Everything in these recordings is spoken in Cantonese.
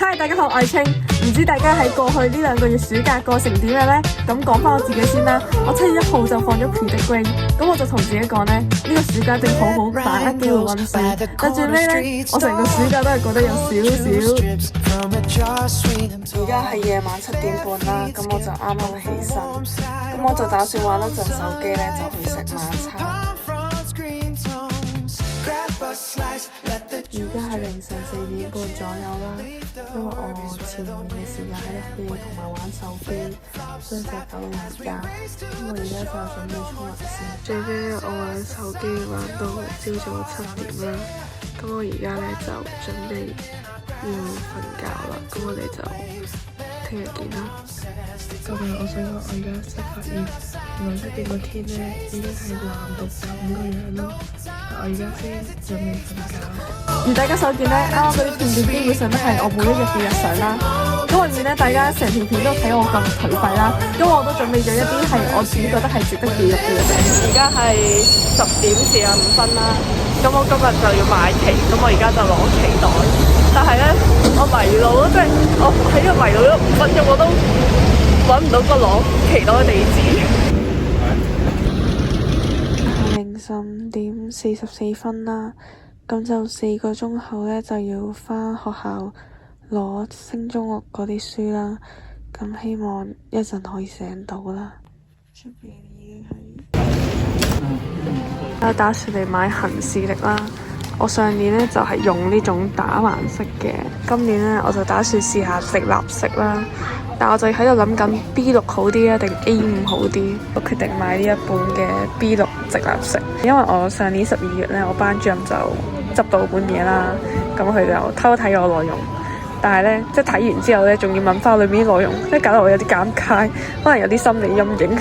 Hi， 大家好，我係清。唔知大家喺過去呢2個月暑假過成點嘅呢？咁講翻我自己先啦。我7月1號就放咗 pre-degree， 咁我就同自己講呢，呢個暑假一定好好把握機會溫書。但最尾呢，我成個暑假都係覺得有少少。而家係夜晚7點半啦，咁我就啱啱起身，咁我就打算玩一陣手機呢，就去食晚餐。而家係凌晨4點半左右啦，因為我前面嘅時間喺度飛同埋玩手機，所以就搞到而家。咁我而家就準備沖涼先。最尾我玩手機玩到朝早7點啦，咁我而家呢就準備要瞓覺啦，咁我哋就聽日見啦。咁我想講，我而家先發現原來出邊個天呢已經係藍到咁個樣咯。我而家先準備瞓覺。而大家所見呢，啱啱嗰啲片段基本上都係我每一日嘅日常啦。咁為免呢，大家成條片都睇我咁頹廢啦，因為我都準備咗一啲係我自己覺得係值得記錄嘅嘢。而家係10:45啦，咁我今日就要買旗，咁我而家就攞旗袋。但係呢，我迷路咯，即係我喺度迷路咗5分鐘，我都揾唔到個攞旗袋嘅地址。凌晨5:44分啦，咁就4個鐘後呢，就要返學校攞升中學嗰啲書啦，咁希望一陣可以醒到啦。出邊已經係，我打算嚟買行事曆啦。我上年呢就係用呢種打橫式嘅，今年呢我就打算試下直立式啦。但我就喺度諗緊 B6 好啲啊，定 A5 好啲？我決定買呢一本嘅 B6 直立式，因為我上年12月呢，我班主任就執到本嘢啦，咁佢就偷睇我內容，但係呢，即係睇完之後呢，仲要問翻裏面啲內容，即係搞到我有啲尷尬，可能有啲心理陰影。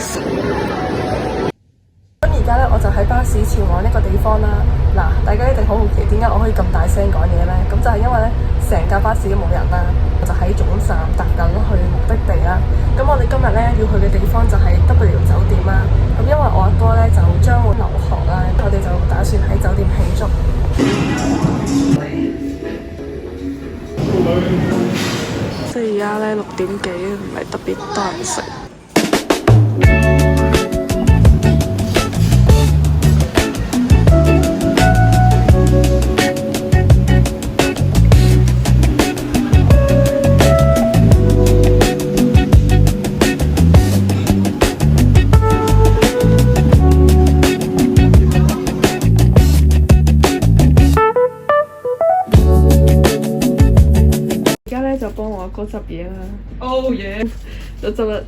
咁而家呢，我就喺巴士前往一個地方啦。嗱，大家一定好好奇點解我可以咁大聲講嘢呢？咁就係因為呢，成架巴士都冇人啦，我就喺總站搭緊去目的地啦。咁我哋今日呢要去嘅地方就係 W 酒店啦。咁因為我阿哥呢就將會留學啦，我哋就打算喺酒店慶祝。即係而家呢6點幾，唔係特別多人食。就幫我阿哥執嘢啦。Oh yeah！就執得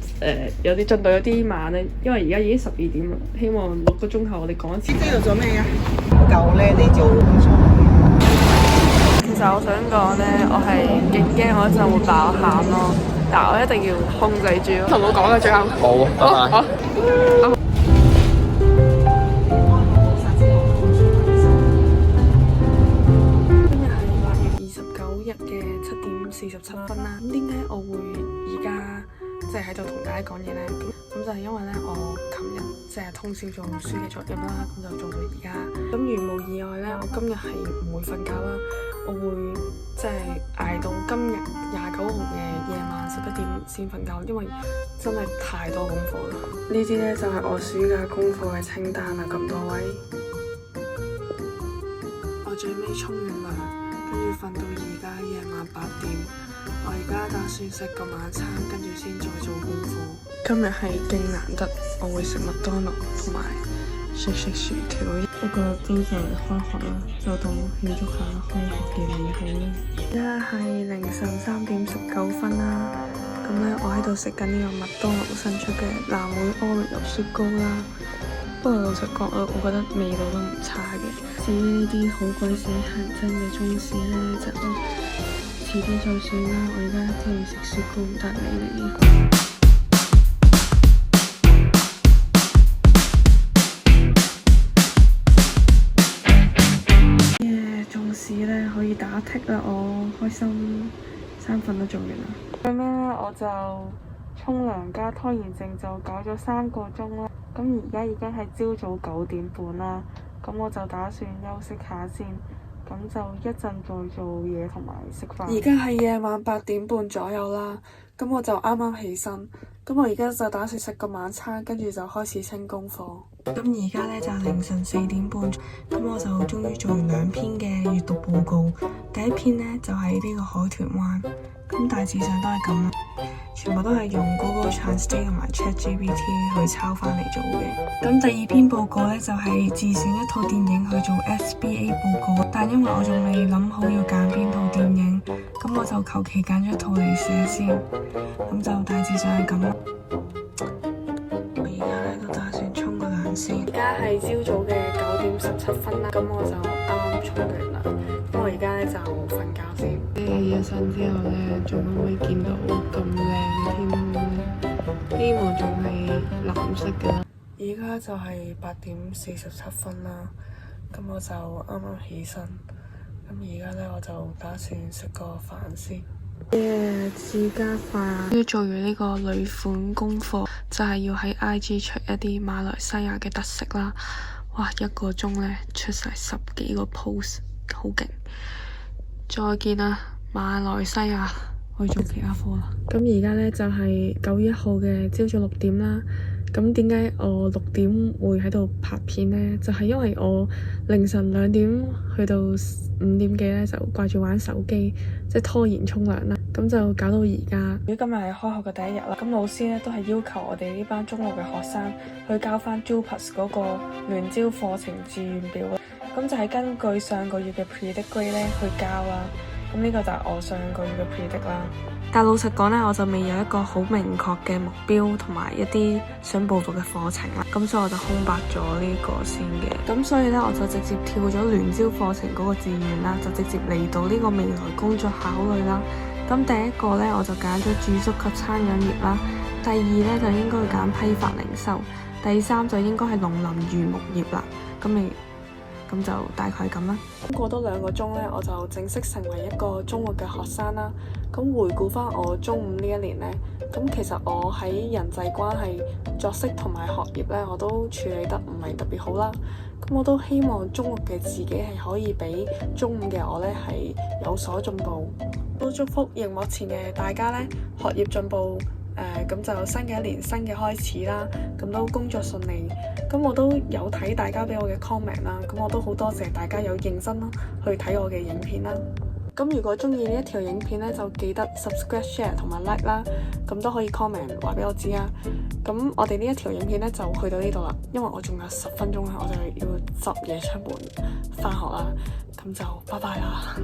有啲進度有啲慢咧，因為而家已經12點啦。希望6個鐘後我哋講一次。呢度做咩啊？夠咧，你做。其實我想講咧，我係勁驚我一陣會爆喊咯，但係我一定要控制住。同我講嘅最後。好，拜拜。47分啦，咁點解我會而家即係喺度同大家講嘢呢？咁就係因為呢，我琴日即係通宵做書嘅作業啦，咁就做到而家。咁如無意外呢，我今日係唔會瞓覺啦，我會即係捱到今日29號嘅夜晚11點先瞓覺，因為真係太多功課啦。呢啲呢，就係我暑假功課嘅清單啦，咁多位。我最尾沖完涼，跟住瞓到而家夜晚8點，我而家打算食個晚餐，跟住先再做功課。今日係勁難得，我會食麥當勞同埋食薯條。不過都就嚟開學啦，就當慶祝下開學嘅美好啦。而家係凌晨3點19分啦，咁呢，我喺度食緊呢個麥當勞新出嘅藍莓Oreo雪糕啦。不過老實講，我覺得味道都唔差嘅。至於呢啲好鬼死行真嘅中史呢，就遲啲再算啦。我而家聽住食雪糕，但係你中史呢可以打剔啦，我開心，3份都做完啦。咁呢，我就沖涼加拖延症就搞咗3個鐘啦。咁而家已經係朝早9點半啦，咁我就打算休息下先，咁就一陣再做嘢同埋食飯。而家係夜晚8點半左右啦，咁我就啱啱起身，咁我而家就打算食個晚餐，跟住就開始清功課。咁而家咧就凌晨4點半，咁我就終於做完2篇嘅閱讀報告。第一篇呢就係呢個海豚灣，咁大致上都係咁啦，全部都係用 Google Translate 同埋 ChatGPT 去抄翻嚟做嘅。咁第2篇報告呢就係自選一套電影去做 SBA 報告，但因為我仲未諗好要揀邊套電影，咁我就求其揀咗一套嚟寫先。咁就大致上係咁啦。我而家咧都打算沖個涼先。而家係朝早嘅9點17分啦，咁我就啱啱沖完啦。咁我而家咧就瞓覺先。起咗身之後咧，仲可唔可以見到咁靚嘅天空咧？希望仲係藍色嘅啦。而家就係8點47分啦，咁我就啱啱起身。咁而家咧我就打算食個飯先。自家飯。要做完呢個女款功課，就係要喺 IG 出一啲馬來西亞嘅特色啦。哇，1個鐘咧出晒10幾個 post， 好勁！再見啦，馬來西亞，我去做其他科啦。咁而家咧就係9月1號嘅朝早6點啦。咁點解我6點會喺度拍片呢？就係因為我凌晨2點去到5點幾咧，就掛住玩手機，即係拖延沖涼啦。咁就搞到而家。如果今日係開學嘅第一日啦，咁老師咧都係要求我哋呢班中六嘅學生去交翻 JUPAS 嗰個聯招課程志願表啦。咁就係根據上個月嘅 predict grade 咧去交啦。咁呢個就係我上個月嘅 predict啦。但老實講咧，我就未有一個好明確嘅目標同埋一啲想報讀嘅課程啦。咁所以我就空白咗呢個先嘅。咁所以咧，我就直接跳咗聯招課程嗰個志願啦，就直接嚟到呢個未來工作考慮啦。咁第一個咧，我就揀咗住宿及餐飲業啦。第2咧就應該揀批發零售。第3就應該係農林漁牧業啦。咁就大概咁啦。過多2個鐘咧，我就正式成為一個中六嘅學生啦。咁回顧翻我中5呢一年呢，咁其實我喺人際關係、作息同埋學業咧，我都處理得唔係特別好啦。咁我都希望中六嘅自己係可以比中5嘅我咧係有所進步。都祝福熒幕前嘅大家咧學業進步。咁就新嘅一年新嘅開始啦，咁都工作順利。咁我都有睇大家俾我嘅 comment 啦，咁我都好多謝大家有認真啦去睇我嘅影片啦。咁如果中意呢一條影片咧，就記得 subscribe、share 同埋 like 啦。咁都可以 comment 話俾我知啊。咁我哋呢一條影片咧就去到呢度啦，因為我仲有10分鐘我就要執嘢出門返學啦。咁就拜拜啦。